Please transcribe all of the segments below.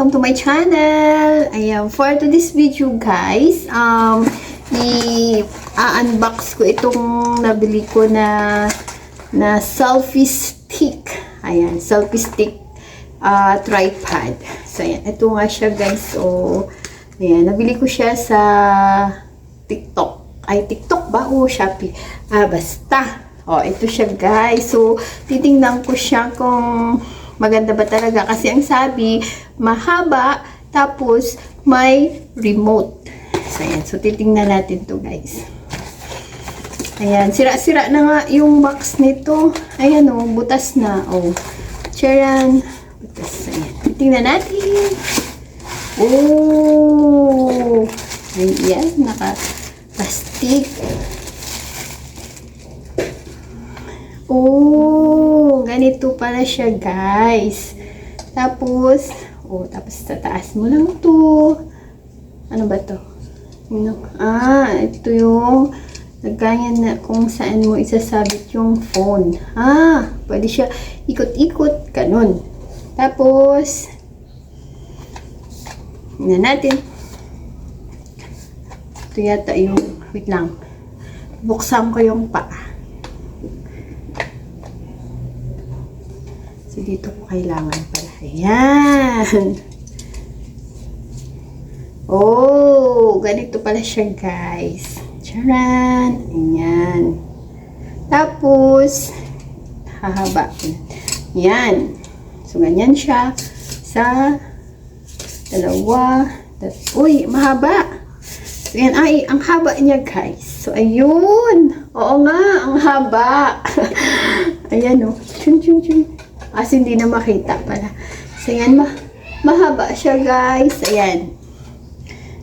welcome to my channel. Ayan, for today's video guys, i-unbox ko itong nabili ko na selfie stick. Ayan, selfie stick tripod. So, ayan, ito nga siya guys. So, ayan, nabili ko siya sa TikTok. Ay, TikTok ba? O, Shopee. Basta. Ito siya guys. So, titingnan ko siya kung maganda ba talaga. Kasi ang sabi, mahaba, tapos may remote. So, ayan. So, titingnan natin to guys. Ayan. Sira-sira na nga yung box nito. Ayan o, butas na. Charan. Butas. Ayan. Titingnan natin. Ayan. Naka-plastic. Ganito pala siya guys. Tapos tataas mo lang to. Ano ba to? Ito yung nagganyan na kung saan mo isasabit yung phone. Pwede siya ikot-ikot, ganun. Tapos tingnan natin. Ito yata yung, wait lang. Buksan ko yung paa. So, dito ko kailangan pala. Ayan. Ganito pala siya, guys. Charan. Ayan. Tapos, hahaba. Ayan. So, ganyan siya. Sa dalawa. Uy, mahaba. So, ayan. Ang haba niya, guys. So, ayun. Oo nga, ang haba. Ayan, Chun, chun, chun. Hindi na makita pala. So, ayan, mahaba siya, guys. Ayan.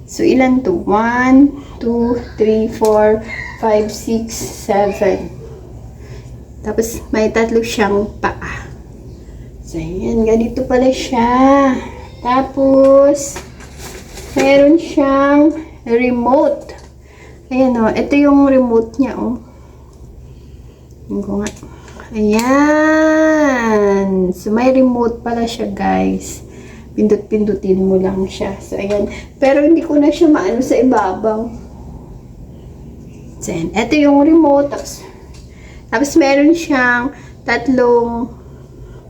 So, ilan to? 1, 2, 3, 4, 5, 6, 7. Tapos, may tatlo siyang paa. So, ayan, ganito pala siya. Tapos, meron siyang remote. Ayan, ito yung remote niya, Tingnan ko nga. Ayan. So, may remote pala siya, guys. Pindut-pindutin mo lang siya. So, ayan. Pero, hindi ko na siya maano sa ibabaw. So, ayan. Ito yung remote. Tapos, meron siyang tatlong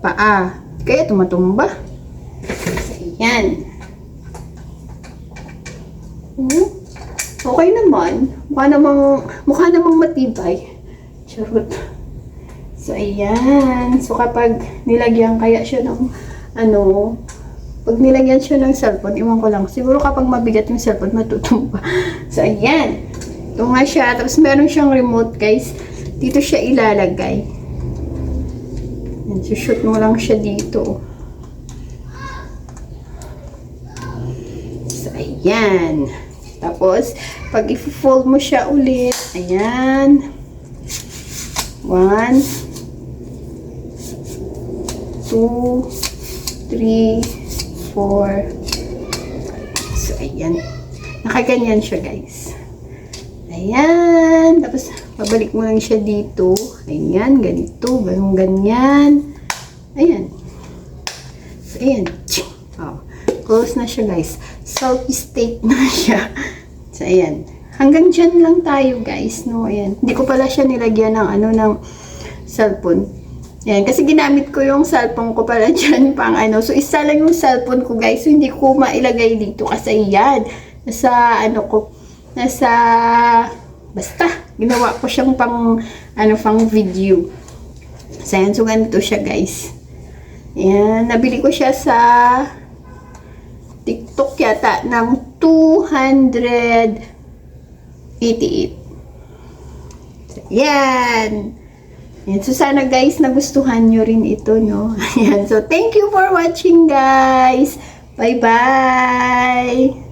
paa. Kaya, tumatumba. So, ayan. Okay naman. Mukha namang matibay. Charot. So, ayan. So, kapag nilagyan kaya siya ng, pag nilagyan siya ng cellphone, iwan ko lang. Siguro kapag mabigat yung cellphone, matutumba. So, ayan. Ito nga siya. Tapos, meron siyang remote, guys. Dito siya ilalagay. Ayan. So, shoot mo lang siya dito. So, ayan. Tapos, pag i-fold mo siya ulit, ayan. 1, 2, 3, 4. So, ayan. Nakaganyan siya, guys. Ayan. Tapos, babalik mo lang siya dito. Ayan, ganito. Ganyan. Ayan. So, ayan. Close na siya, guys. Selfie stick na siya. So, ayan. Hanggang dyan lang tayo, guys. Ayan. Hindi ko pala siya nilagyan ng ng cellphone. Yan, kasi ginamit ko yung cellphone ko pala dyan pang So, isa lang yung cellphone ko, guys. So, hindi ko mailagay dito kasi yan. Basta, ginawa ko siyang pang video. So, yan. So, ganito siya, guys. Yan, nabili ko siya sa TikTok yata ng 288. So, yan. So, sana guys, nagustuhan nyo rin ito, Ayan. So, thank you for watching, guys. Bye-bye!